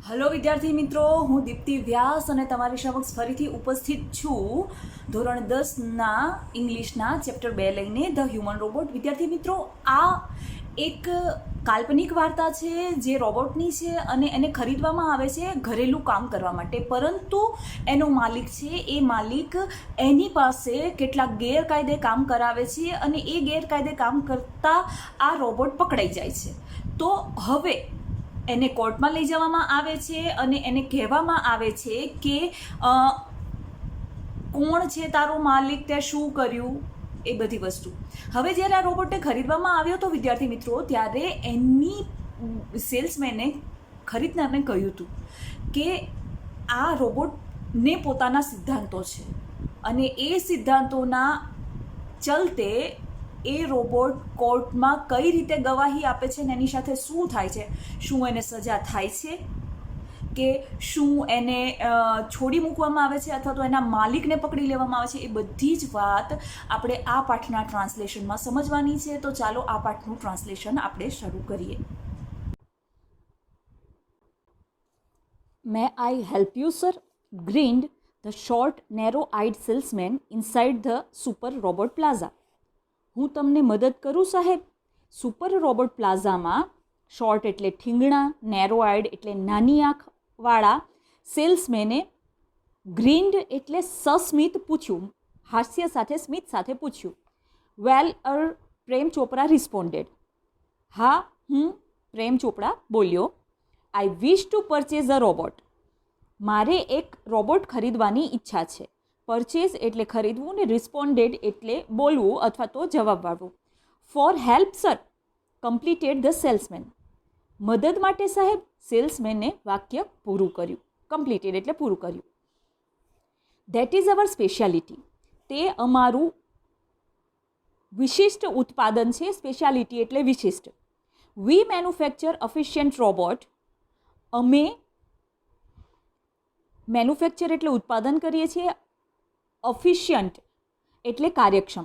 Hello વિદ્યાર્થી મિત્રો, હું દીપ્તિ વ્યાસ અને તમારી સમક્ષ ફરીથી ઉપસ્થિત છું ધોરણ 10ના ઇંગ્લિશના ચેપ્ટર 2 લઈને ધ હ્યુમન રોબોટ. વિદ્યાર્થી મિત્રો, આ એક કાલ્પનિક વાર્તા છે જે રોબોટની છે અને એને ખરીદવામાં આવે છે ઘરેલું કામ કરવા માટે, પરંતુ એનો માલિક છે એ માલિક એની પાસે કેટલાક ગેરકાયદે કામ કરાવે છે અને એ ગેરકાયદે કામ કરતા આ રોબોટ પકડાઈ જાય છે. તો હવે એને કોર્ટમાં લઈ જવામાં આવે છે અને એને કહેવામાં આવે છે કે કોણ છે તારો માલિક, તે શું કર્યું, એ બધી વસ્તુ. હવે જ્યારે આ રોબોટને ખરીદવામાં આવ્યો તો વિદ્યાર્થી મિત્રો, ત્યારે એની સેલ્સમેને ખરીદનારને કહ્યું હતું કે આ રોબોટને પોતાના સિદ્ધાંતો છે અને એ સિદ્ધાંતોના ચલતે એ રોબોટ કોર્ટમાં કઈ રીતે ગવાહી આપે છે ને એની સાથે શું થાય છે, શું એને સજા થાય છે કે શું એને છોડી મૂકવામાં આવે છે અથવા તો એના માલિકને પકડી લેવામાં આવે છે, એ બધી જ વાત આપણે આ પાઠના ટ્રાન્સલેશનમાં સમજવાની છે. તો ચાલો આ પાઠનું ટ્રાન્સલેશન આપણે શરૂ કરીએ. May I help you, sir? Grinned the short, narrow-eyed salesman inside the Super Robot Plaza. હું તમને મદદ કરું સાહેબ? સુપર રોબોટ પ્લાઝામાં શોર્ટ એટલે ઠીંગણા, નેરો આઈડ એટલે નાની આંખવાળા સેલ્સમેને ગ્રીન્ડ એટલે સસ્મિત પૂછ્યું, હાસ્ય સાથે સ્મિત સાથે પૂછ્યું. વેલ પ્રેમ ચોપરા રિસ્પોન્ડેડ. હા પ્રેમ ચોપડા બોલ્યો. I wish to purchase a robot. મારે એક રોબોટ ખરીદવાની ઈચ્છા છે. પરચેઝ એટલે ખરીદવું ને રિસ્પોન્ડેડ એટલે બોલવું અથવા તો જવાબ આપવું. For help sir, completed the salesman. મદદ માટે સાહેબ, સેલ્સમેને વાક્ય પૂરું કર્યું. કમ્પ્લીટેડ એટલે પૂરું કર્યું. That is our speciality. તે અમારું વિશિષ્ટ ઉત્પાદન છે. સ્પેશિયાલિટી એટલે વિશિષ્ટ. વી મેન્યુફેક્ચર અફિશિયન્ટ રોબોટ. અમે મેન્યુફેક્ચર એટલે ઉત્પાદન કરીએ છીએ. અફિશિયન્ટ એટલે કાર્યક્ષમ.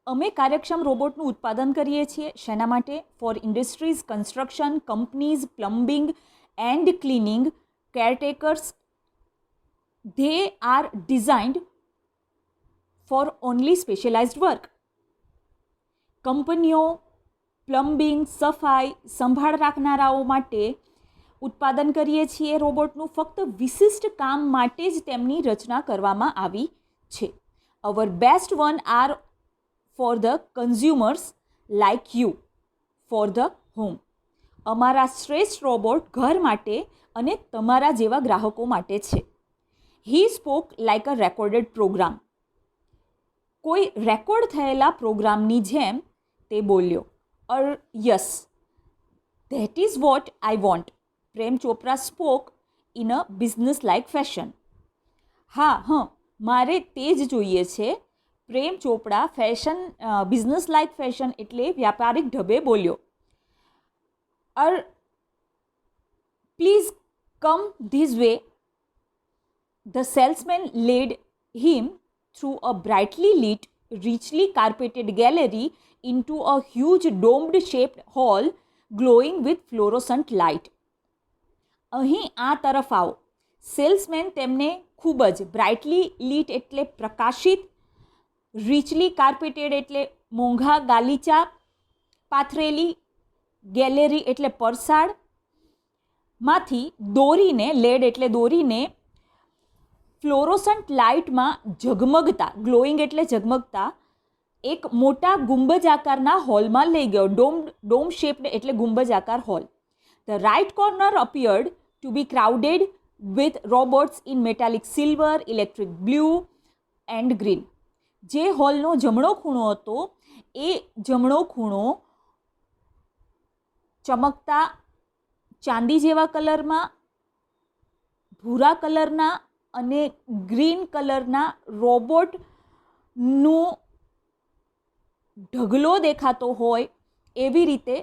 અમે કાર્યક્ષમ રોબોટનું ઉત્પાદન કરીએ છીએ. શેના માટે? For industries, construction, companies, plumbing and cleaning, caretakers. They are designed for only specialised work. કંપનીઓ પ્લમ્બિંગ, સફાઈ, સંભાળ રાખનારાઓ માટે ઉત્પાદન કરીએ છીએ રોબોટનું. ફક્ત વિશિષ્ટ કામ માટે જ તેમની રચના કરવામાં આવી છે. Our best one are for the consumers like you, for the home. અમારા શ્રેષ્ઠ રોબોટ ઘર માટે અને તમારા જેવા ગ્રાહકો માટે છે. He spoke like a recorded programme. કોઈ રેકોર્ડ થયેલા પ્રોગ્રામની જેમ તે બોલ્યો. Yes, that is what I want. Prem Chopra spoke in a business like fashion. હા, મારે તે જ જોઈએ છે. પ્રેમ ચોપડા બિઝનેસ લાઇક ફેશન એટલે વ્યાપારિક ઢબે બોલ્યો. Please come this way. The salesman led him through a brightly lit, richly carpeted gallery into a huge domed shaped hall glowing with fluorescent light. અહીં આ તરફ આવો. સેલ્સમેન તેમને ખૂબ જ બ્રાઇટલી લિટ એટલે પ્રકાશિત, રીચલી કાર્પેટેડ એટલે મોંઘા ગાલીચા પાથરેલી, ગેલેરી એટલે પરસાળ માંથી દોરીને, લેડ એટલે દોરીને, ફ્લોરોસન્ટ લાઇટમાં ઝગમગતા, ગ્લોઈંગ એટલે ઝગમગતા એક મોટા ગુંબજ આકારના હોલમાં લઈ ગયો. ડોમ શેપ્ડ એટલે ગુંબજ આકાર હોલ. The right corner appeared to be crowded with robots in metallic silver, electric blue and green. જે હોલનો જમણો ખૂણો હતો એ જમણો ખૂણો ચમકતા ચાંદી જેવા કલરમાં, ભૂરા કલરના અને ગ્રીન કલરના રોબોટનો ઢગલો દેખાતો હોય એવી રીતે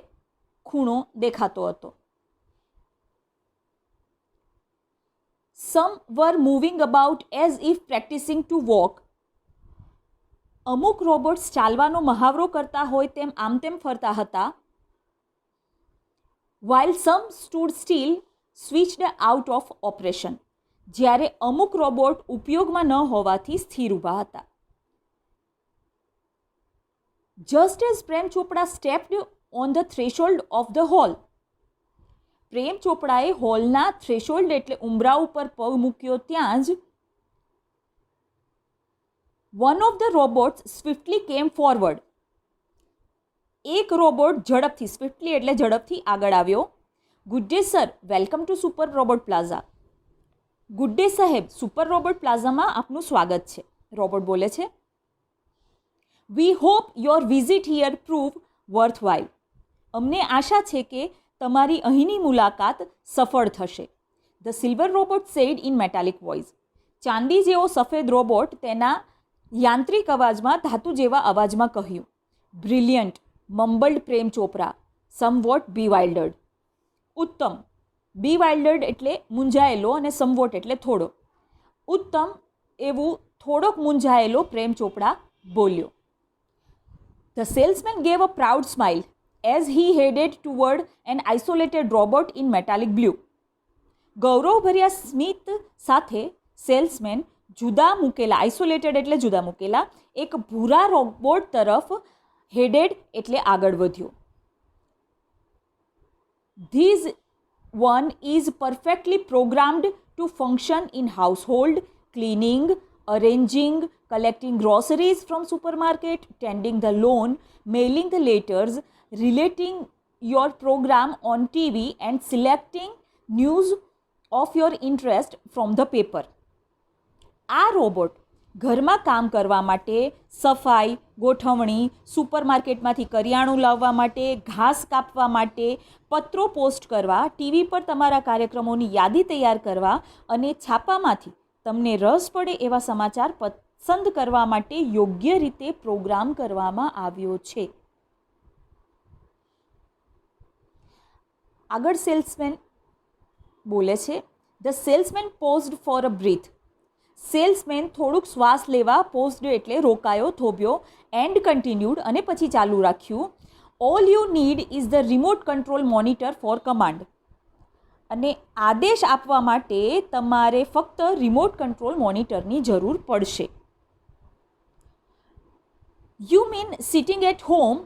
ખૂણો દેખાતો હતો. Some were moving about as if practising to walk. અમુક રોબોટ્સ ચાલવાનો મહાવરો કરતા હોય તેમ આમ તેમ ફરતા હતા. while some stood still switched out of operation, જ્યારે અમુક રોબોટ ઉપયોગમાં ન હોવાથી સ્થિર ઊભા હતા. Just as Prem Chopra stepped on the threshold of the hall, Prem ચોપડાએ હોલના થ્રેશોલ્ડ એટલે ઉંબરા ઉપર પગ મૂક્યો ત્યાં જ one of the robots swiftly came forward, એક રોબોટ ઝડપથી, સ્વિફ્ટલી એટલે ઝડપથી આગળ આવ્યો. Good day sir, welcome to super robot plaza. Good day સાહેબ, સુપર રોબોટ પ્લાઝામાં આપનું સ્વાગત છે. રોબોટ બોલે છે, we hope your visit here prove worth while, અમને આશા છે કે તમારી અહીંની મુલાકાત સફળ થશે. The silver robot sad in metallic voice, ચાંદી જેવો સફેદ રોબોટ તેના યાંત્રિક અવાજમાં ધાતુ જેવા અવાજમાં કહ્યું. Brilliant, મમ્બલ્ડ Prem Chopra, somewhat બીવાઇલ્ડર્ડ. ઉત્તમ, બીવાઇલ્ડર્ડ એટલે મૂંઝાયેલો અને સમવોટ એટલે થોડો. ઉત્તમ એવું થોડોક મૂંઝાયેલો પ્રેમ ચોપડા બોલ્યો. The salesman gave a proud smile as he headed toward an isolated robot in metallic blue. ગૌરવભર્યા સ્મિત સાથે સેલ્સમેન જુદા મૂકેલા, આઇસોલેટેડ એટલે જુદા મૂકેલા, એક ભૂરા રોબોટ તરફ હેડેડ એટલે આગળ વધ્યો. This one is perfectly programmed to function in household, cleaning, arranging, collecting groceries from supermarket, tending the lawn, mailing the letters, relating your program on TV and selecting news of your interest from the paper. આ robot ઘરમાં કામ કરવા માટે, સફાઈ, ગોઠવણી, સુપરમાર્કેટમાંથી કરિયાણું લાવવા માટે, ઘાસ કાપવા માટે, પત્રો પોસ્ટ કરવા, ટીવી પર તમારા કાર્યક્રમોની યાદી તૈયાર કરવા અને છાપામાંથી તમને રસ પડે એવા સમાચાર પસંદ કરવા માટે યોગ્ય રીતે પ્રોગ્રામ કરવામાં આવ્યો છે. આગળ સેલ્સમેન બોલે છે, the salesman paused for a breath, salesman થોડુંક શ્વાસ લેવા, પોઝડ એટલે રોકાયો, થોભ્યો, એન્ડ કન્ટિન્યુડ અને પછી ચાલુ રાખ્યું. All you need is the remote control monitor for command, અને આદેશ આપવા માટે તમારે ફક્ત રિમોટ કંટ્રોલ મોનિટરની જરૂર પડશે. You mean sitting at home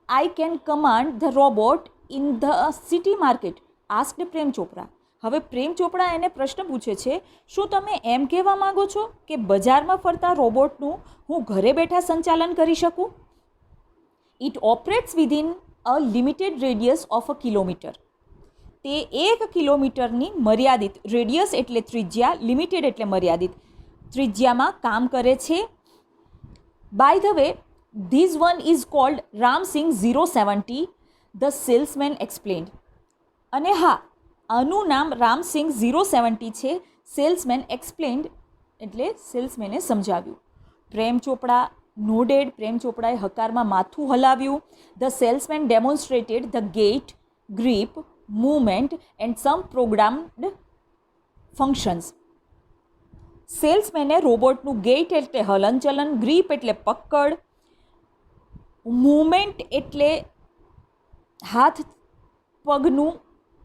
I can command the robot in the city market, asked Prem Chopra. હવે પ્રેમ ચોપડા એને પ્રશ્ન પૂછે છે, શું તમે એમ કહેવા માગો છો કે બજારમાં ફરતા રોબોટનું હું ઘરે બેઠા સંચાલન કરી શકું? It operates within a limited radius of a kilometre, તે 1 કિલોમીટરની મર્યાદિત, રેડિયસ એટલે ત્રિજ્યા, લિમિટેડ એટલે મર્યાદિત ત્રિજ્યામાં કામ કરે છે. By the way, this one is called Ramsingh 070, the salesman explained. અને હા, આનું નામ રામસિંગ 070 છે, સેલ્સમેન એક્સપ્લેન્ડ એટલે સેલ્સમેને સમજાવ્યું. પ્રેમ ચોપડા નોડેડ, પ્રેમ ચોપડાએ હકારમાં માથું હલાવ્યું. The salesman demonstrated the gait, grip, movement and some programmed functions. સેલ્સમેને રોબોટનું ગેટ એટલે હલનચલન, ગ્રીપ એટલે પકડ, મૂવમેન્ટ એટલે હાથ પગનું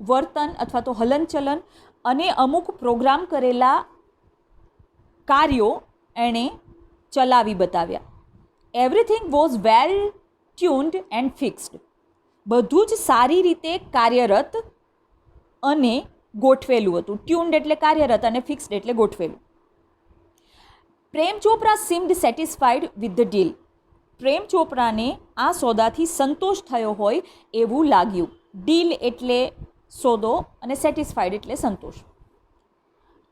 વર્તન અથવા તો હલનચલન, અને અમુક પ્રોગ્રામ કરેલા કાર્યો એણે ચલાવી બતાવ્યા. Everything was well tuned and fixed, બધું જ સારી રીતે કાર્યરત અને ગોઠવેલું હતું. ટ્યુન્ડ એટલે કાર્યરત અને ફિક્સ્ડ એટલે ગોઠવેલું. Prem Chopra seemed satisfied with the deal, Prem ચોપરાને આ સોદાથી સંતોષ થયો હોય એવું લાગ્યું. ડીલ એટલે સોદો અને સેટિસ્ફાઈડ એટલે સંતોષ.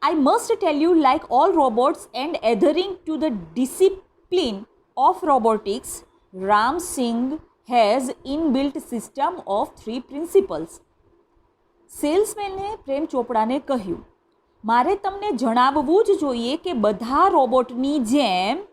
I must tell you, like all robots and adhering to the discipline of robotics, Ramsingh has inbuilt system of 3 principles. સેલ્સમેને પ્રેમ ચોપડાને કહ્યું, મારે તમને જણાવવું જ જોઈએ કે બધા રોબોટની જેમ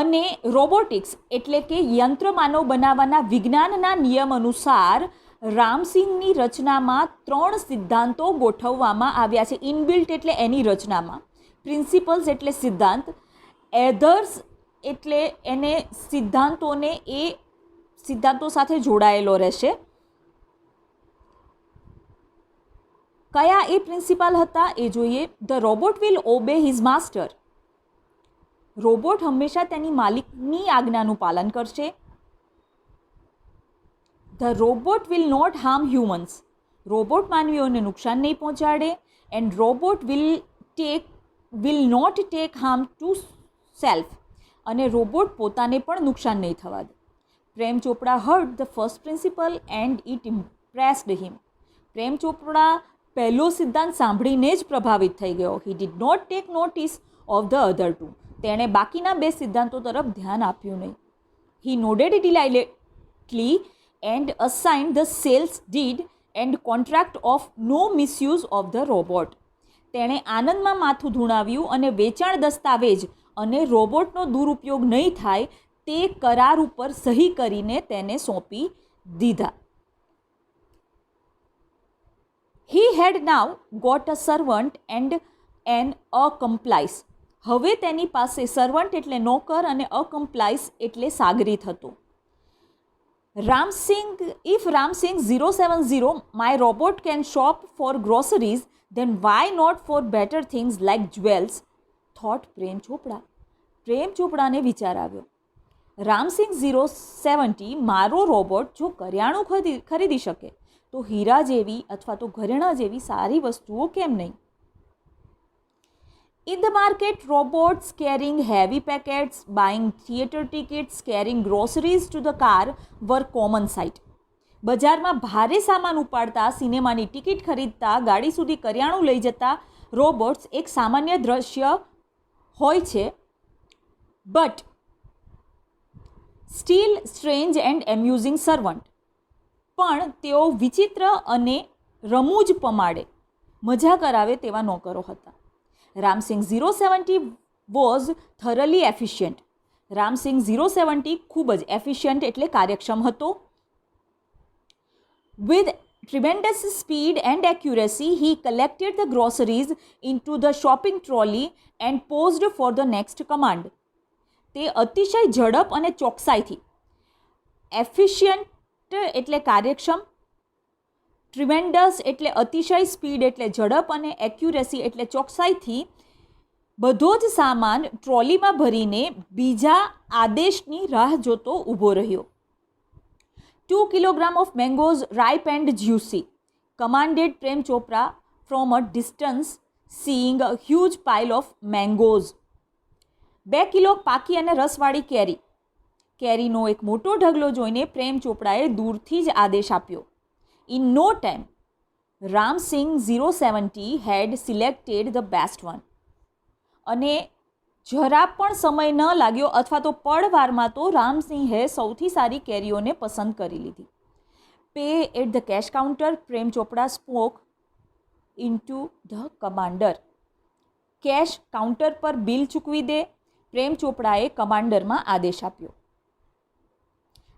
અને રોબોટિક્સ એટલે કે યંત્રમાનવ બનાવવાના વિજ્ઞાનના નિયમ અનુસાર રામસિંગની રચનામાં 3 સિદ્ધાંતો ગોઠવવામાં આવ્યા છે. ઇનબિલ્ટ એટલે એની રચનામાં, પ્રિન્સિપલ્સ એટલે સિદ્ધાંત, એધર્સ એટલે એને સિદ્ધાંતોને એ સિદ્ધાંતો સાથે જોડાયેલો રહેશે. કયા એ પ્રિન્સિપાલ હતા એ જોઈએ. The robot will obey his master. Robot હંમેશા તેની માલિકની આજ્ઞાનું પાલન કરશે. The robot will not harm humans. Robot માનવીઓને નુકસાન નહીં પહોંચાડે. And robot will not take harm to self. અને રોબોટ પોતાને પણ નુકસાન નહીં થવા દે. Prem Chopra heard the first principle and it impressed him. Prem Chopra પહેલો સિદ્ધાંત સાંભળીને જ પ્રભાવિત થઈ ગયો. He did not take notice of the other two. તેણે બાકીના બે સિદ્ધાંતો તરફ ધ્યાન આપ્યું નહીં. He nodded delightedly and assigned the sales deed and contract of no misuse of the robot. તેણે આનંદમાં માથું ધૂણાવ્યું અને વેચાણ દસ્તાવેજ અને રોબોટનો દુરુપયોગ નહીં થાય તે કરાર ઉપર સહી કરીને તેને સોંપી દીધા. He had now got a servant and an accomplice. હવે તેની પાસે સર્વન્ટ એટલે નોકર અને અકમ્પ્લાઇસ એટલે સાગરીત હતો. If Ramsing 070 my robot can shop for groceries, then why not for better things like jewels? Thought પ્રેમ ચોપડા. પ્રેમ ચોપડાને વિચાર આવ્યો. રામસિંગ 070 મારો રોબોટ જો કરિયાણું ખરીદી શકે તો હીરા જેવી અથવા તો ઘરેણાં જેવી સારી વસ્તુઓ કેમ નહીં? In the market, robots carrying heavy packets, buying theatre tickets, carrying groceries to the car were common sight. બજારમાં ભારે સામાન ઉપાડતા, સિનેમાની ટિકિટ ખરીદતા, ગાડી સુધી કરિયાણું લઈ જતા રોબોટ્સ એક સામાન્ય દ્રશ્ય હોય છે. But still strange and amusing servant. પણ તેઓ વિચિત્ર અને રમૂજ પમાડે મજા કરાવે તેવા નોકરો હતા. Ramsingh 070 was thoroughly efficient. Ramsingh 070 ખૂબ જ એફિશિયન્ટ એટલે કાર્યક્ષમ હતો. With tremendous speed and accuracy, he collected the groceries into the shopping trolley and paused for the next command. તે અતિશય ઝડપ અને ચોકસાઈથી, એફિશિયન્ટ એટલે કાર્યક્ષમ, ટ્રિમેન્ડસ એટલે અતિશય, સ્પીડ એટલે ઝડપ અને એક્યુરેસી એટલે ચોકસાઈથી બધો જ સામાન ટ્રોલીમાં ભરીને બીજા આદેશની રાહ જોતો ઊભો રહ્યો. 2 kilogram of mangoes ripe and juicy, commanded Prem Chopra from a distance, seeing a huge pile of mangoes. 2 kilo પાકી અને રસવાળી કેરી. કેરીનો એક મોટો ઢગલો જોઈને પ્રેમ ચોપડાએ દૂરથી જ આદેશ આપ્યો. In no time Ramsingh 070 had selected the best one. અને જરા પણ સમય ન લાગ્યો અથવા તો પળવારમાં તો રામસિંહે સૌથી સારી કેરીઓને પસંદ કરી લીધી. Pay at the cash counter, Prem Chopra spoke into the commander. Cash counter પર બિલ ચૂકવી દે, પ્રેમ ચોપડાએ કમાન્ડરમાં આદેશ આપ્યો.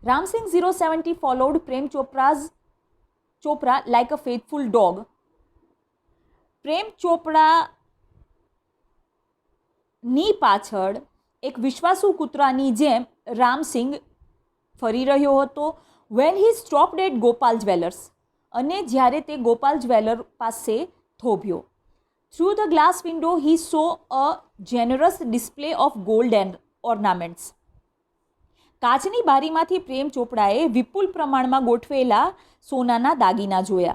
Ramsing 070 followed Prem Chopra like a faithful dog. પ્રેમ ચોપડાની પાછળ એક વિશ્વાસુ કૂતરાની જેમ રામસિંગ ફરી રહ્યો હતો. When he stopped at Gopal jewellers. અને જ્યારે તે ગોપાલ જ્વેલર પાસે થોભ્યો. Through the glass window he saw a generous display of gold and ornaments. કાચની બારીમાંથી પ્રેમ ચોપડાએ વિપુલ પ્રમાણમાં ગોઠવેલા સોનાના દાગીના જોયા.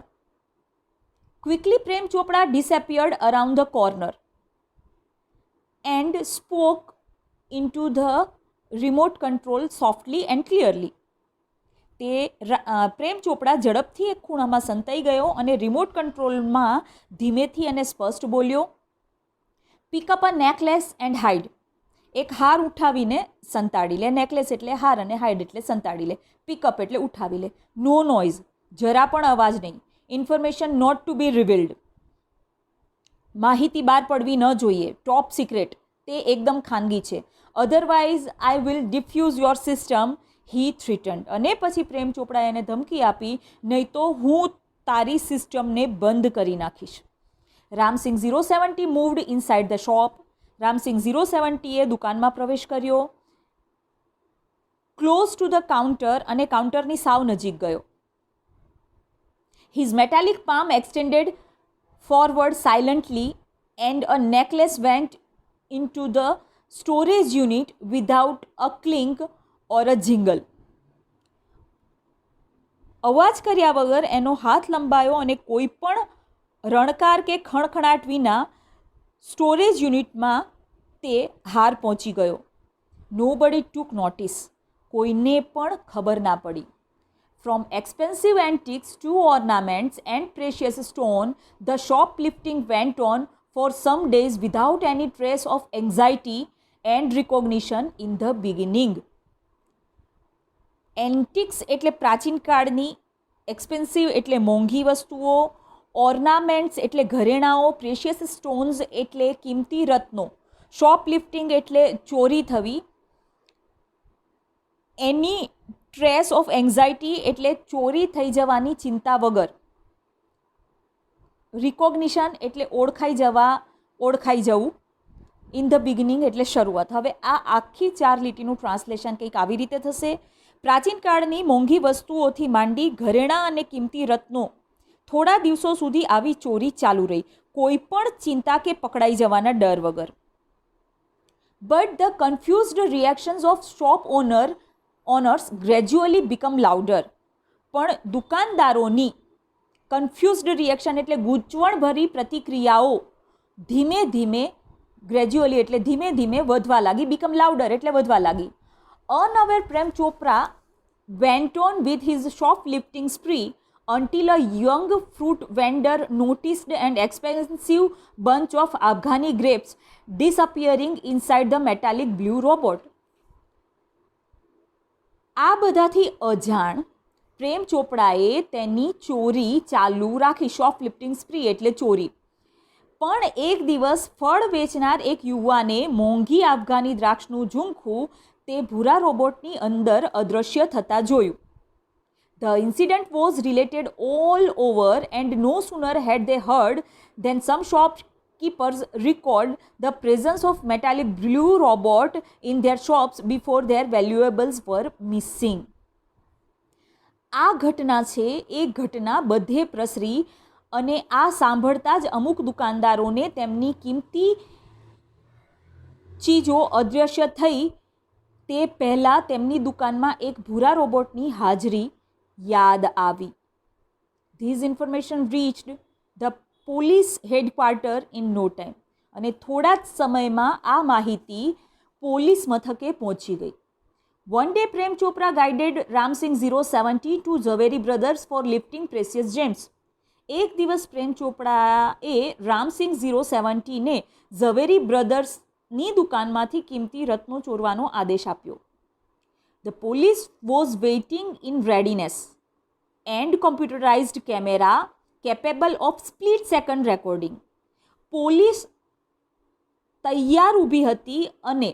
Quickly Prem Chopra disappeared around the corner and spoke into the remote control softly and clearly. તે પ્રેમ ચોપડા ઝડપથી એક ખૂણામાં સંતાઈ ગયો અને રિમોટ કંટ્રોલમાં ધીમેથી અને સ્પષ્ટ બોલ્યો. Pick up a necklace and hide. એક હાર ઉઠાવીને સંતાડી લે. નેકલેસ એટલે હાર અને હાઇડ એટલે સંતાડી લે. પિકઅપ એટલે ઉઠાવી લે. નો નોઇઝ, જરા પણ અવાજ નહીં. Information not to be revealed. માહિતી બહાર પડવી ન જોઈએ. ટોપ સિક્રેટ, તે એકદમ ખાનગી છે. Otherwise I will defuse your system, he threatened. અને પછી પ્રેમ ચોપડાએ એને ધમકી આપી, નહીં તો હું તારી સિસ્ટમને બંધ કરી નાખીશ. Ramsingh 070 moved inside the shop. Ramsingh 070એ દુકાનમાં પ્રવેશ કર્યો. ક્લોઝ ટુ ધ કાઉન્ટર, અને કાઉન્ટરની સાવ નજીક ગયો. His metallic palm extended forward silently and a necklace went into the storage unit without a clink or a jingle. અવાજ કર્યા વગર એનો હાથ લંબાયો અને કોઈ પણ રણકાર કે ખણખણાટ વિના સ્ટોરેજ યુનિટમાં તે હાર પહોંચી ગયો. નોબડી ટુક નોટિસ. કોઈને પણ ખબર ના પડી. From expensive antiques to ornaments and precious stone, the shoplifting went on for some days without any trace of anxiety and recognition in the beginning. Antics એટલે પ્રાચીન કાળની, એક્સપેન્સિવ એટલે મોંઘી વસ્તુઓ, ઓર્નામેન્ટ્સ એટલે ઘરેણાઓ, પ્રેશિયસ સ્ટોન્સ એટલે કિંમતી રત્નો, શોપલિફ્ટિંગ એટલે ચોરી થવી, એની ટ્રેસ ઓફ એન્ઝાઇટી એટલે ચોરી થઈ જવાની ચિંતા વગર, રિકોગ્નિશન એટલે ઓળખાઈ જવું, ઇન ધ બિગિનિંગ એટલે શરૂઆત. હવે આ આખી 4 લીટીનું ટ્રાન્સલેશન કંઈક આવી રીતે થશે. પ્રાચીન કાળની મોંઘી વસ્તુઓથી માંડી ઘરેણાં અને કિંમતી રત્નો, થોડા દિવસો સુધી આવી ચોરી ચાલુ રહી, કોઈ પણ ચિંતા કે પકડાઈ જવાના ડર વગર. But the confused reactions of shop owners gradually become louder. પણ દુકાનદારોની કન્ફ્યુઝડ રિએક્શન એટલે ગૂંચવણભરી પ્રતિક્રિયાઓ ધીમે ધીમે, ગ્રેજ્યુઅલી એટલે ધીમે ધીમે વધવા લાગી, બીકમ લાઉડર એટલે વધવા લાગી. Unaware Prem Chopra went on with his shoplifting spree until a young fruit vendor noticed an expensive bunch of Afghani grapes disappearing inside the metallic blue robot. આ બધાથી અજાણ પ્રેમ ચોપડાએ તેની ચોરી ચાલુ રાખી. શોપલિફ્ટિંગ સ્પ્રી એટલે ચોરી. પણ એક દિવસ ફળ વેચનાર એક યુવાને મોંઘી આફઘાની દ્રાક્ષનું ઝુમખું તે ભૂરા રોબોટની અંદર અદૃશ્ય થતાં જોયું. The incident was related all over and no sooner had they heard than some shopkeepers recalled the presence of metallic blue robot in their shops before their valuables were missing. આ ઘટના છે એ ઘટના બધે પ્રસરી અને આ સાંભળતા જ અમુક દુકાનદારોને તેમની કિંમતી ચીજો અદૃશ્ય થઈ તે પહેલાં તેમની દુકાનમાં એક ભૂરા રોબોટની હાજરી યાદ આવી. These information reached the police headquarter in no time. અને થોડા જ સમયમાં આ માહિતી પોલીસ મથકે પહોંચી ગઈ. One day Prem Chopra guided Ramsingh 070 to Zaveri brothers for lifting precious gems. એક દિવસ પ્રેમ ચોપડાએ રામસિંગ 070ને ઝવેરી બ્રધર્સની દુકાનમાંથી કિંમતી રત્નો ચોરવાનો આદેશ આપ્યો. The police was waiting in readiness and computerised camera capable of split second recording. Police તૈયાર ઊભી હતી અને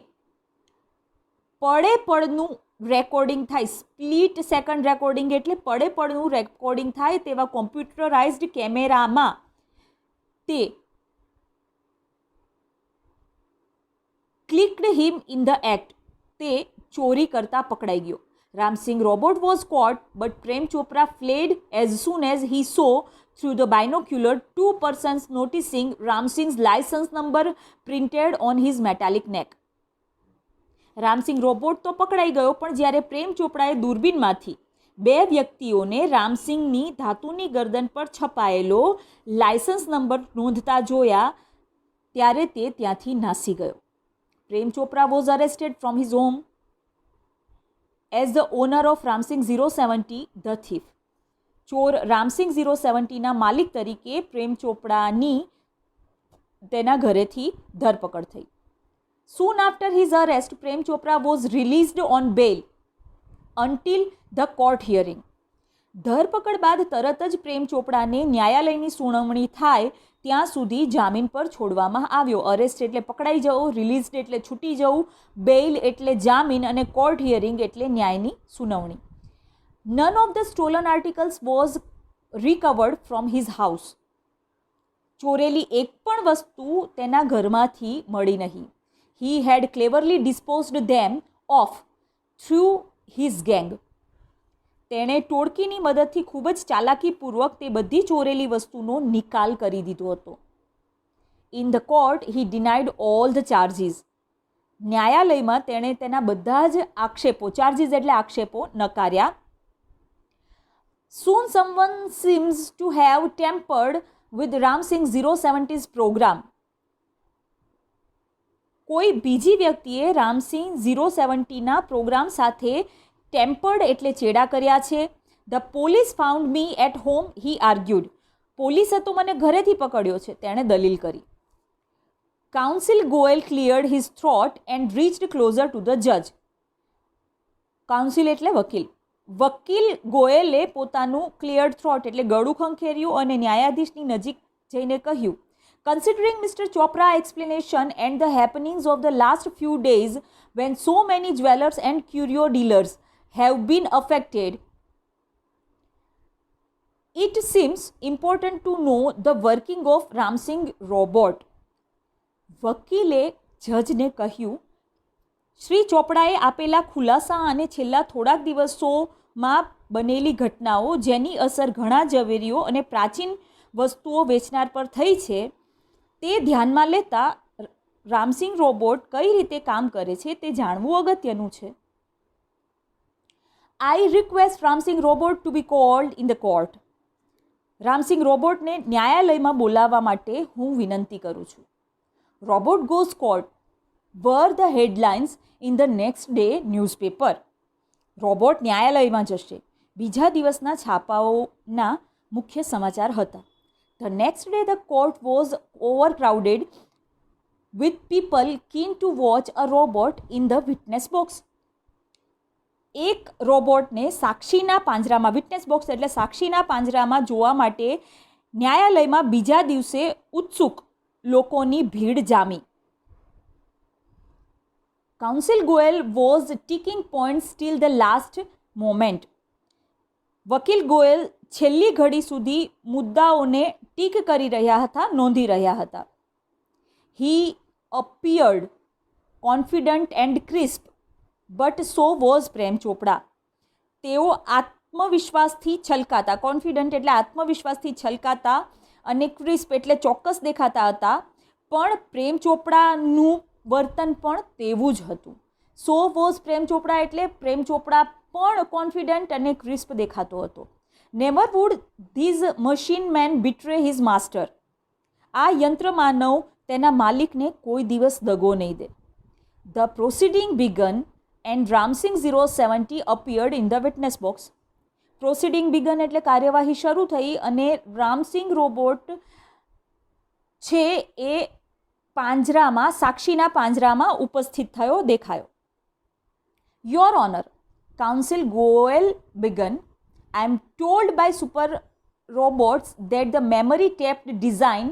પડે પડનું રેકોર્ડિંગ થાય. સ્પ્લિટ સેકન્ડ રેકોર્ડિંગ એટલે પડે પડનું રેકોર્ડિંગ થાય તેવા કોમ્પ્યુટરાઇઝ્ડ કેમેરામાં તે clicked him in the act. તે ચોરી કરતા પકડાઈ ગયો. Ramsingh robot was caught but Prem Chopra fled as soon as he saw through the binocular 2 persons noticing Ramsing's license number printed on his metallic neck. Ram Singh robot તો પકડાઈ ગયો, પણ જ્યારે પ્રેમ ચોપડાએ દૂરબીનમાંથી 2 વ્યક્તિઓને રામસિંગની ધાતુની ગરદન પર છપાયેલો લાયસન્સ નંબર નોંધતા જોયા ત્યારે તે ત્યાંથી નાસી ગયો. Prem Chopra was arrested from his home as the owner of Ramsingh 070 the thief. ચોર રામસિંગ 070ના માલિક તરીકે પ્રેમ ચોપડાની તેના ઘરેથી ધરપકડ થઈ. Soon after his arrest, Prem Chopra was released on bail until the court hearing. ધરપકડ બાદ તરત જ પ્રેમ ચોપડાને ન્યાયાલયની સુનાવણી થાય ત્યાં સુધી જામીન પર છોડવામાં આવ્યો. અરેસ્ટ એટલે પકડાઈ જવું, રિલીઝડ એટલે છૂટી જવું, બેઇલ એટલે જામીન અને કોર્ટ હિયરિંગ એટલે ન્યાયની સુનાવણી. None of the stolen articles was recovered from his house. ચોરેલી એક પણ વસ્તુ તેના ઘરમાંથી મળી નહીં. He had cleverly disposed them off through his gang. તેણે ટોળકીની મદદથી ખૂબ જ ચાલાકીપૂર્વક તે બધી ચોરેલી વસ્તુનો નિકાલ કરી દીધો હતો. In the court he denied all the charges. ન્યાયાલયમાં તેણે તેના બધા જ આક્ષેપો, ચાર્જીસ એટલે આક્ષેપો, નકાર્યા. Soon someone seems to have tampered with Ramsing 070's program. કોઈ બીજી વ્યક્તિએ રામસિંહ 070ના પ્રોગ્રામ સાથે ટેમ્પર્ડ એટલે ચેડા કર્યા છે. The police found me at home, he argued. પોલીસે તો મને ઘરેથી પકડ્યો છે, તેણે દલીલ કરી. Counsel Goyal cleared his throat and reached closer to the જજ. કાઉન્સિલ એટલે વકીલ. વકીલ ગોયલે પોતાનું ક્લિયર્ડ થ્રોટ એટલે ગળું ખંખેર્યું અને ન્યાયાધીશની નજીક જઈને કહ્યું, Considering Mr. Chopra's explanation and the happenings of the last few days when so many jewelers and curio dealers have been affected, it seems important to know the working of Ramsing robot. વકીલે જજને કહ્યું, શ્રી ચોપડાએ આપેલા ખુલાસા અને છેલ્લા થોડાક દિવસોમાં બનેલી ઘટનાઓ જેની અસર ઘણા ઝવેરીઓ અને પ્રાચીન વસ્તુઓ વેચનાર પર થઈ છે તે ધ્યાનમાં લેતા રામસિંગ રોબોટ કઈ રીતે કામ કરે છે તે જાણવું અગત્યનું છે. I request Ramsingh robot to be called in the court. Ramsingh રોબોટને ન્યાયાલયમાં બોલાવવા માટે હું વિનંતી કરું છું. Robot goes court were the headlines in the next day newspaper. રોબોટ ન્યાયાલયમાં જશે બીજા દિવસના છાપાઓના મુખ્ય સમાચાર હતા. The next day the court was overcrowded with people keen to watch a robot in the witness box. એક રોબોટને સાક્ષીના પાંજરામાં, વિટનેસ બોક્સ એટલે સાક્ષીના પાંજરામાં જોવા માટે ન્યાયાલયમાં બીજા દિવસે ઉત્સુક લોકોની ભીડ જામી. Counsel Goyal was ticking points till the last moment. વકીલ ગોયલ છેલ્લી ઘડી સુધી મુદ્દાઓને ટીક કરી રહ્યા હતા, નોંધી રહ્યા હતા. He appeared confident and crisp but so was Prem Chopra. તેઓ આત્મવિશ્વાસથી છલકાતા, કોન્ફિડન્ટ એટલે આત્મવિશ્વાસથી છલકાતા અને ક્રિસ્પ એટલે ચોક્કસ દેખાતા હતા, પણ પ્રેમ ચોપડાનું વર્તન પણ તેવું જ હતું. સો વોઝ પ્રેમ ચોપડા એટલે પ્રેમ ચોપડા પણ કોન્ફિડન્ટ અને ક્રિસ્પ દેખાતો હતો. Never would these machine man betray his master. આ યંત્ર માનવ તેના માલિકને કોઈ દિવસ દગો નહીં દે. The proceeding began and Ramsingh 070 appeared in the witness box. Proceeding began એટલે કાર્યવાહી શરૂ થઈ અને રામસિંગ રોબોટ છે એ પાંજરામાં, સાક્ષીના પાંજરામાં ઉપસ્થિત થયો, દેખાયો. Your honour, counsel Goyal began, I am told by super robots that the memory tapped design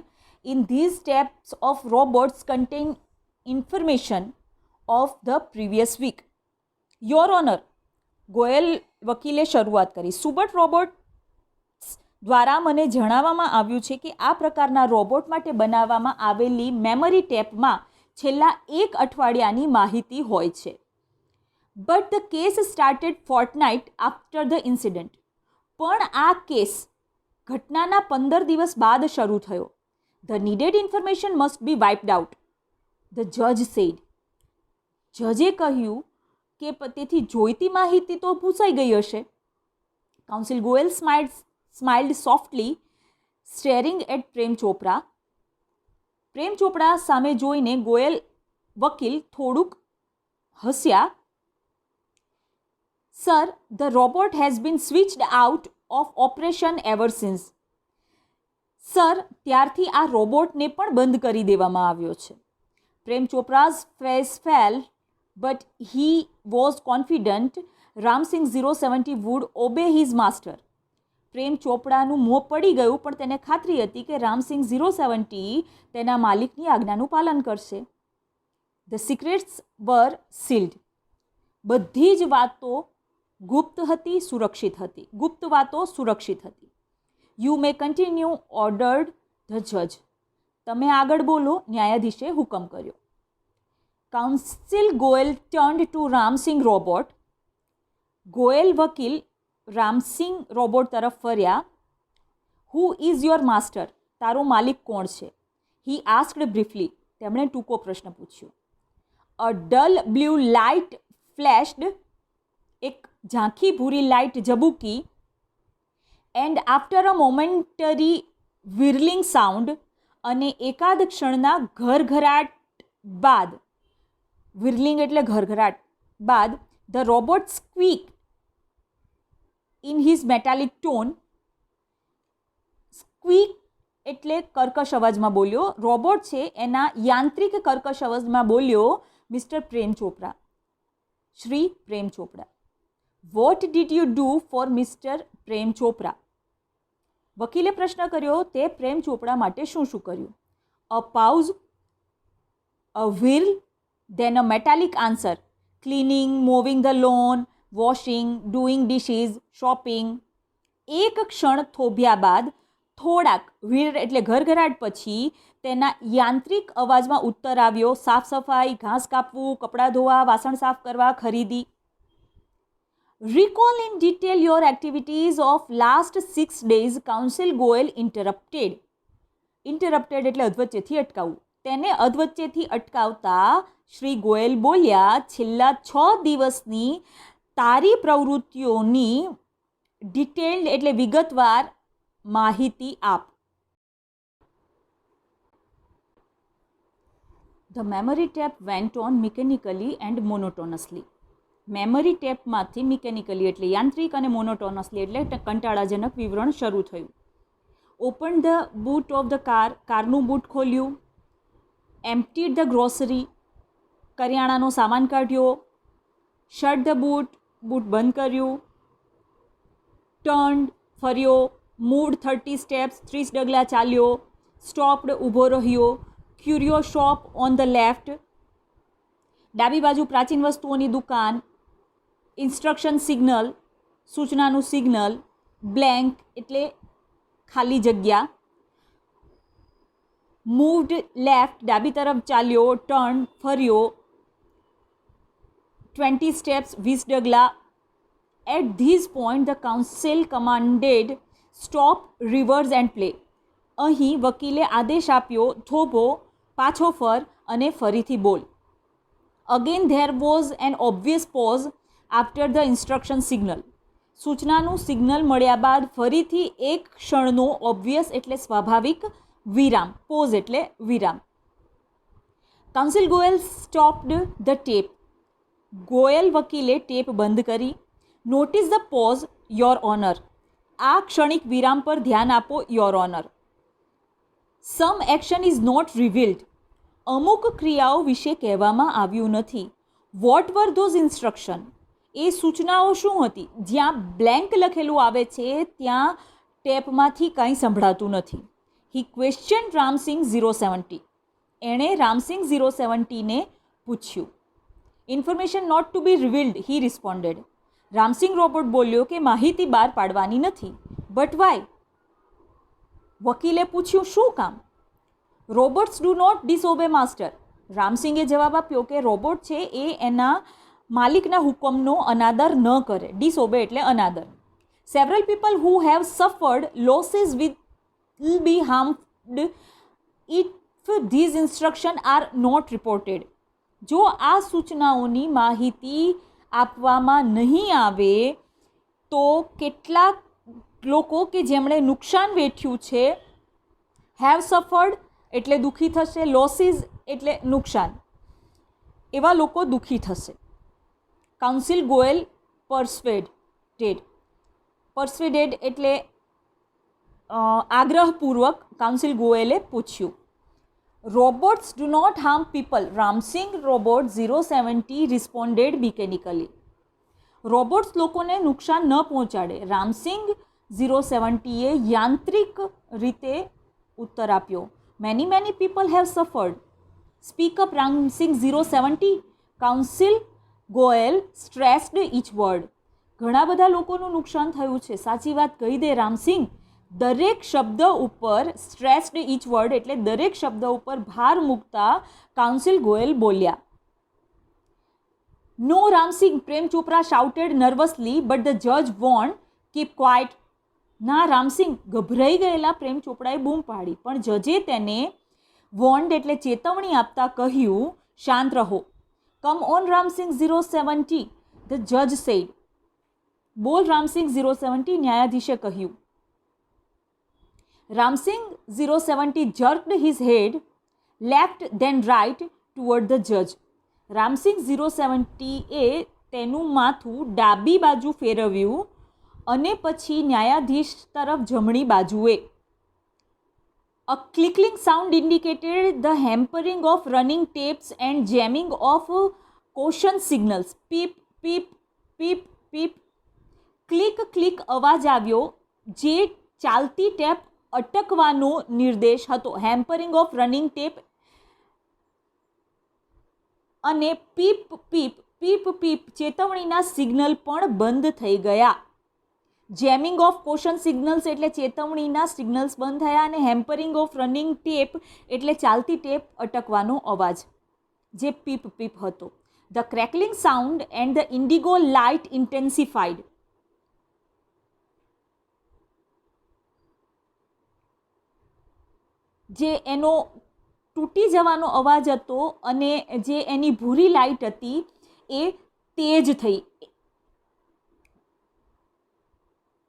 in these types of robots contain information of the previous week. Your Honor, Goyal વકીલે શરૂઆત કરી. સુબટ રોબોટ્સ દ્વારા મને જણાવવામાં આવ્યું છે કે આ પ્રકારના રોબોટ માટે બનાવવામાં આવેલી મેમરી ટેપમાં છેલ્લા એક અઠવાડિયાની માહિતી હોય છે. But the case started fortnight after the incident. પણ આ કેસ ઘટનાના 15 દિવસ બાદ શરૂ થયો. The needed information must be wiped out, the જજ સેડ. જજે કહ્યું કે તેથી જોઈતી માહિતી તો ભૂસાઈ ગઈ હશે. Counsel Goyal smiled softly, staring at Prem Chopra. Prem Chopra સામે જોઈને ગોયલ વકીલ થોડુંક હસ્યા. Sir, the robot has been switched out of operation ever since. Sir, ત્યારથી આ રોબોટને પણ બંધ કરી દેવામાં આવ્યો છે. Prem Chopra's face fell but he was confident Ramsingh 070 would obey his master. Prem ચોપડાનું મોં પડી ગયું, પણ તેને ખાતરી હતી કે રામસિંગ 070 તેના માલિકની આજ્ઞાનું પાલન કરશે. The secrets were sealed. બધી જ વાતો ગુપ્ત હતી, સુરક્ષિત હતી. ગુપ્ત વાતો સુરક્ષિત હતી. You may continue ordered the જજ. તમે આગળ બોલો, ન્યાયાધીશે હુકમ કર્યો. Counsel Goyal turned to Ramsingh robot. Goyal વકીલ રામસિંગ રોબોટ તરફ ફર્યા. Who is your master? તારો માલિક કોણ છે? He asked briefly. તેમણે ટૂંકો પ્રશ્ન પૂછ્યો. A dull blue light flashed. એક ઝાંખી ભૂરી લાઇટ ઝબૂકી. And after a momentary whirling sound. અને એકાદ ક્ષણના ઘરઘરાટ બાદ, વિરલિંગ એટલે ઘરઘરાટ બાદ, the robot સ્ક્વીક in his metallic tone. સ્ક્વીક એટલે કર્કશ અવાજમાં બોલ્યો. રોબોટ છે એના યાંત્રિક કર્કશ અવાજમાં બોલ્યો, mister Prem Chopra, Shri Prem Chopra. What did you do for mister Prem Chopra? વકીલે પ્રશ્ન કર્યો, તે પ્રેમ ચોપડા માટે શું શું કર્યું? અ પાઉઝ, અ wheel, then a metallic answer. Cleaning, mowing the lawn, washing, doing dishes, shopping. એક ક્ષણ થોભ્યા બાદ થોડાક વીર એટલે ઘરઘરાટ પછી તેના યાંત્રિક અવાજમાં ઉત્તર આવ્યો, સાફ સફાઈ, ઘાસ કાપવું, કપડાં ધોવા, વાસણ સાફ કરવા, ખરીદી. Recall in detail your activities of last 6 days, council Goyal interrupted. Interrupted એટલે અધવચ્ચેથી અટકાવવું. તેને અધવચ્ચેથી અટકાવતા શ્રી ગોયલ બોલ્યા, છેલ્લા 6 દિવસની તારી પ્રવૃત્તિઓની ડિટેલ્ડ એટલે વિગતવાર માહિતી આપ. The memory tape went on mechanically and monotonously. Memory ટેપમાંથી મિકેનિકલી એટલે યાંત્રિક અને મોનોટોનસલી એટલે કંટાળાજનક વિવરણ શરૂ થયું. Open the boot of the car. કારનું બૂટ ખોલ્યું. Emptied the grocery. કરિયાણાનો સામાન કાઢ્યો. Shirt the boot. બૂટ બંધ કર્યું. ટર્ન્ડ ફર્યો. મૂવ્ડ 30 સ્ટેપ્સ. 30 ડગલા ચાલ્યો. સ્ટોપ્ડ ઊભો રહ્યો. ક્યુરિયો શોપ ઓન ધ લેફ્ટ. ડાબી બાજુ પ્રાચીન વસ્તુઓની દુકાન. Instruction signal. સૂચનાનું સિગ્નલ. બ્લેન્ક એટલે ખાલી જગ્યા. મૂવ્ડ લેફ્ટ ડાબી તરફ ચાલ્યો. ટર્ન ફર્યો. 20 સ્ટેપ્સ 20 ડગલા. At these point the counsel commanded stop, reverse and play. અહીં વકીલે આદેશ આપ્યો, થોભો, પાછો ફર અને ફરીથી બોલ. Again there was an obvious pause after the instruction signal. સૂચનાનું સિગ્નલ મળ્યા બાદ ફરીથી એક ક્ષણનો ઓબ્વિયસ એટલે સ્વાભાવિક વિરામ. પોઝ એટલે વિરામ. Counsel Goyal stopped the tape. Goyal વકીલે ટેપ બંધ કરી. Notice the pause, your honour. આ ક્ષણિક વિરામ પર ધ્યાન આપો, your honour. Some action is not revealed. અમુક ક્રિયાઓ વિશે કહેવામાં આવ્યું નથી. What were those instruction? એ સૂચનાઓ શું હતી? જ્યાં બ્લેન્ક લખેલું આવે છે ત્યાં ટેપમાંથી કંઈ સંભળાતું નથી. He question Ramsingh 070. એણે રામસિંગ 070ને પૂછ્યું. Information not to be revealed, he responded. Ramsingh robot બોલ્યો કે માહિતી બહાર પાડવાની નથી. But why? વકીલે પૂછ્યું, શું કામ? Robots do not disobey master. રામસિંગે જવાબ આપ્યો કે રોબોટ છે એ એના માલિકના હુકમનો અનાદર ન કરે. ડિસઓબે એટલે અનાદર. Several people who have suffered losses will be harmed if these instruction are not reported. જો આ સૂચનાઓની માહિતી આપવામાં નહીં આવે તો કેટલાક લોકો કે જેમણે નુકસાન વેઠ્યું છે, હેવ સફર્ડ એટલે દુઃખી થશે, લોસીસ એટલે નુકસાન, એવા લોકો દુઃખી થશે. કાઉન્સિલ ગોયલ પરસ્વેડેડ એટલે આગ્રહપૂર્વક કાઉન્સિલ ગોયલે પૂછ્યું. Robots do not harm people. Ramsingh robot 070 responded mechanically. Robots લોકોને નુકસાન ન પહોંચાડે. રામસિંગ 070એ યાંત્રિક રીતે ઉત્તર આપ્યો. Many people have suffered. Speak up Ramsingh 070. Counsel Goyal stressed each word. ઘણા બધા લોકોનું નુકસાન થયું છે, સાચી વાત કહી દે રામસિંગ. દરેક શબ્દ ઉપર સ્ટ્રેસ્ડ ઇચ વર્ડ એટલે દરેક શબ્દ ઉપર ભાર મૂકતા કાઉન્સિલ ગોયલ બોલ્યા. નો Ram Singh, Prem Chopra shouted નર્વસલી, but the જજ વોન્ટ કીપ ક્વાઇટ. ના રામસિંગ, ગભરાઈ ગયેલા પ્રેમ ચોપડાએ બૂમ પાડી, પણ જજે તેને વોન્ડ એટલે ચેતવણી આપતા કહ્યું, શાંત રહો. કમ ઓન રામસિંગ 070, ધ જજ સેડ. બોલ રામસિંગ 070, ન્યાયાધીશે કહ્યું. Ram Singh 070 jerked his head left then right toward the judge. Ram Singh 070 એ તેનું માથું ડાબી બાજુ ફેરવ્યું અને પછી ન્યાયાધીશ તરફ જમણી બાજુએ. A clickling sound indicated the hampering of running tapes and jamming of caution signals. Peep, peep, peep, peep. Click click અવાજ આવ્યો જે ચાલતી ટેપ અટકવાનો નિર્દેશ હતો. હેમ્પરિંગ ઓફ રનિંગ ટેપ અને પીપ પીપ પીપ પીપ ચેતવણીના સિગ્નલ પણ બંધ થઈ ગયા. જેમિંગ ઓફ કોશન સિગ્નલ્સ એટલે ચેતવણીના સિગ્નલ્સ બંધ થયા અને હેમ્પરિંગ ઓફ રનિંગ ટેપ એટલે ચાલતી ટેપ અટકવાનો અવાજ જે પીપ પીપ હતો. The crackling sound and the indigo light intensified. જે એનો તૂટી જવાનો અવાજ હતો અને જે એની ભૂરી લાઇટ હતી એ તેજ થઈ.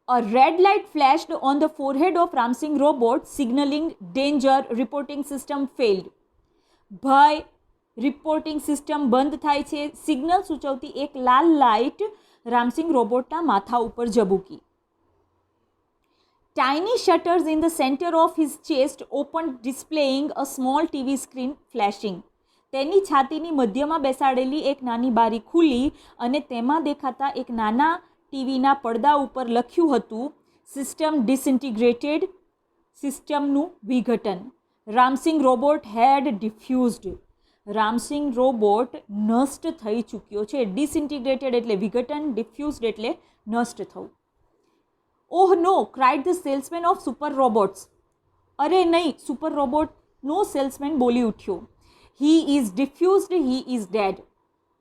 A red light flashed on the forehead of Ramsing robot, signaling danger. Reporting system failed. ભય, રિપોર્ટિંગ સિસ્ટમ બંધ થાય છે. સિગ્નલ સૂચવતી એક લાલ લાઇટ રામસિંગ રોબોટના માથા ઉપર ઝબૂકી. Tiny shutters in the center of his chest opened, displaying a small TV screen flashing. તેની છાતીની મધ્યમાં બેસાડેલી એક નાની બારી ખુલી અને તેમાં દેખાતા એક નાના ટીવીના પડદા ઉપર લખ્યું હતું, સિસ્ટમ ડિસઇન્ટિગ્રેટેડ. સિસ્ટમનું વિઘટન. રામસિંગ રોબોટ હેડ ડિફ્યુઝડ. રામસિંગ રોબોટ નષ્ટ થઈ ચૂક્યો છે. ડિસઇન્ટિગ્રેટેડ એટલે વિઘટન, ડિફ્યુઝડ એટલે નષ્ટ થવું. Oh no, cried the salesman of super robots. અરે નહીં, સુપર રોબોટનો સેલ્સમેન બોલી ઉઠ્યો. He is defused, he is dead.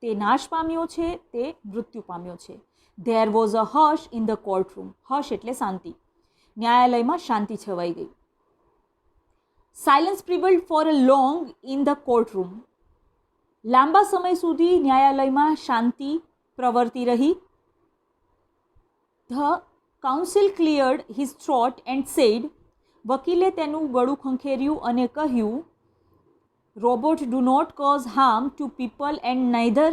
તે નાશ પામ્યો છે, તે મૃત્યુ પામ્યો છે. There was a hush in the courtroom. Hush એટલે શાંતિ. ન્યાયાલયમાં શાંતિ છવાઈ ગઈ. Silence prevailed for a long in the courtroom. લાંબા સમય સુધી ન્યાયાલયમાં શાંતિ પ્રવર્તી રહી. The counsel cleared his throat and said. વકીલે તેનું ગળું ખંખેર્યું અને કહ્યું, robot do not cause harm to people and neither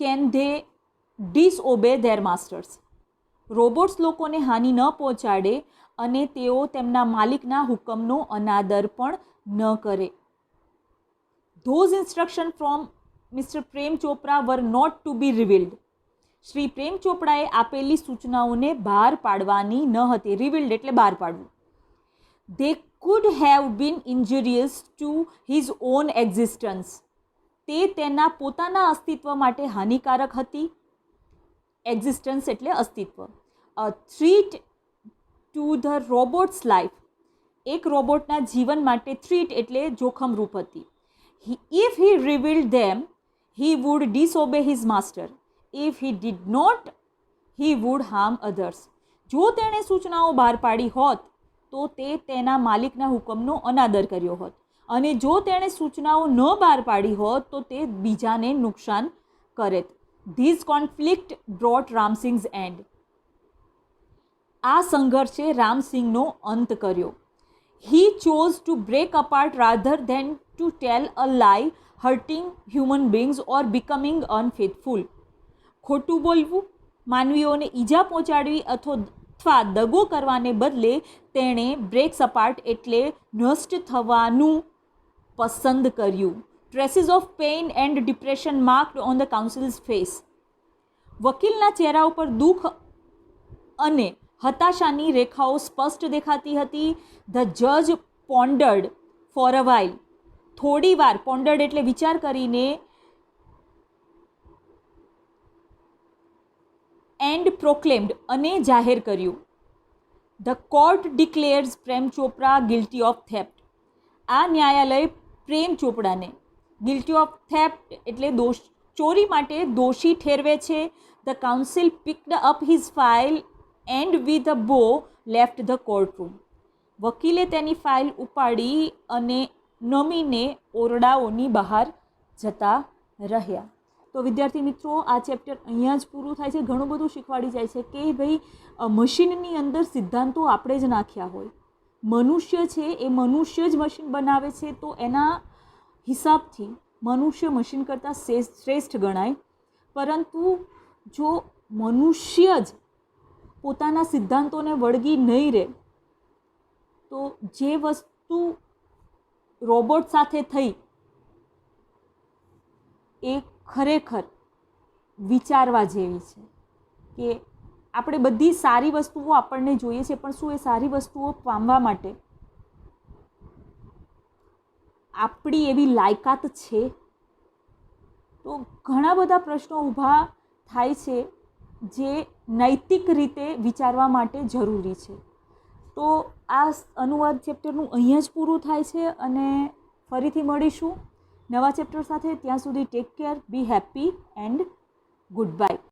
can they disobey their masters. Robots લોકોને હાનિ ન પહોંચાડે અને તેઓ તેમના માલિકના હુકમનો અનાદર પણ ન કરે. Those instruction from mister Prem Chopra were not to be revealed. Shri Prem ચોપડાએ આપેલી સૂચનાઓને બહાર પાડવાની ન હતી. રિવીલ્ડ એટલે બહાર પાડવું. They could have been injurious to his own existence. તે તેના પોતાના અસ્તિત્વ માટે હાનિકારક હતી. એક્ઝિસ્ટન્સ એટલે અસ્તિત્વ. A threat to the robot's life. એક રોબોટના જીવન માટે થ્રીટ એટલે જોખમરૂપ હતી. If he revealed them, he would disobey his master. If he did not, he would harm others. જો તેણે સૂચનાઓ બહાર પાડી હોત તો તે તેના માલિકના હુકમનો અનાદર કર્યો હોત અને જો તેણે સૂચનાઓ ન બહાર પાડી હોત તો તે બીજાને નુકસાન કરેત. These conflict brought Ramsingh's end. આ સંઘર્ષે રામસિંગનો અંત કર્યો. He chose to break apart rather than to tell a lie, hurting human beings or becoming unfaithful. ખોટું બોલવું, માનવીઓને ઈજા પહોંચાડવી અથવા દગો કરવાને બદલે તેણે બ્રેક્સ અપાર્ટ એટલે નષ્ટ થવાનું પસંદ કર્યું. Traces of pain and depression marked on the counsel's face. વકીલના ચહેરા ઉપર દુઃખ અને હતાશાની રેખાઓ સ્પષ્ટ દેખાતી હતી. ધ જજ પોન્ડર્ડ ફોર અ વાઇલ. થોડી વાર, પોન્ડર્ડ એટલે વિચાર કરીને, એન્ડ પ્રોક્લેમ્ડ અને જાહેર કર્યું, the court declares Prem Chopra guilty of theft. આ ન્યાયાલય પ્રેમ ચોપડાને ગિલ્ટી ઓફ થેફ્ટ એટલે ચોરી માટે દોષી ઠેરવે છે. The counsel picked up his file and with a bow left the courtroom. વકીલે તેની ફાઇલ ઉપાડી અને નમીને ઓરડાઓની બહાર જતા રહ્યા. તો વિદ્યાર્થી મિત્રો, આ ચેપ્ટર અહીંયા જ પૂરું થાય છે. ઘણું બધું શીખવાડી જાય છે કે ભાઈ મશીનની અંદર સિદ્ધાંતો આપણે જ નાખ્યા હોય. મનુષ્ય છે એ મનુષ્ય જ મશીન બનાવે છે, તો એના હિસાબથી મનુષ્ય મશીન કરતાં શ્રેષ્ઠ ગણાય. પરંતુ જો મનુષ્ય જ પોતાના સિદ્ધાંતોને વળગી નહીં રહે તો જે વસ્તુ રોબોટ સાથે થઈ એ ખરેખર વિચારવા જેવી છે કે આપણે બધી સારી વસ્તુઓ આપણને જોઈએ છે, પણ શું એ સારી વસ્તુઓ પામવા માટે આપણી એવી લાયકાત છે? તો ઘણા બધા પ્રશ્નો ઊભા થાય છે જે નૈતિક રીતે વિચારવા માટે જરૂરી છે. તો આ અનુવાદ ચેપ્ટરનું અહીંયા જ પૂરું થાય છે અને ફરીથી મળીશું નવા ચેપ્ટર સાથે. ત્યાં સુધી take care, B happy and good bye.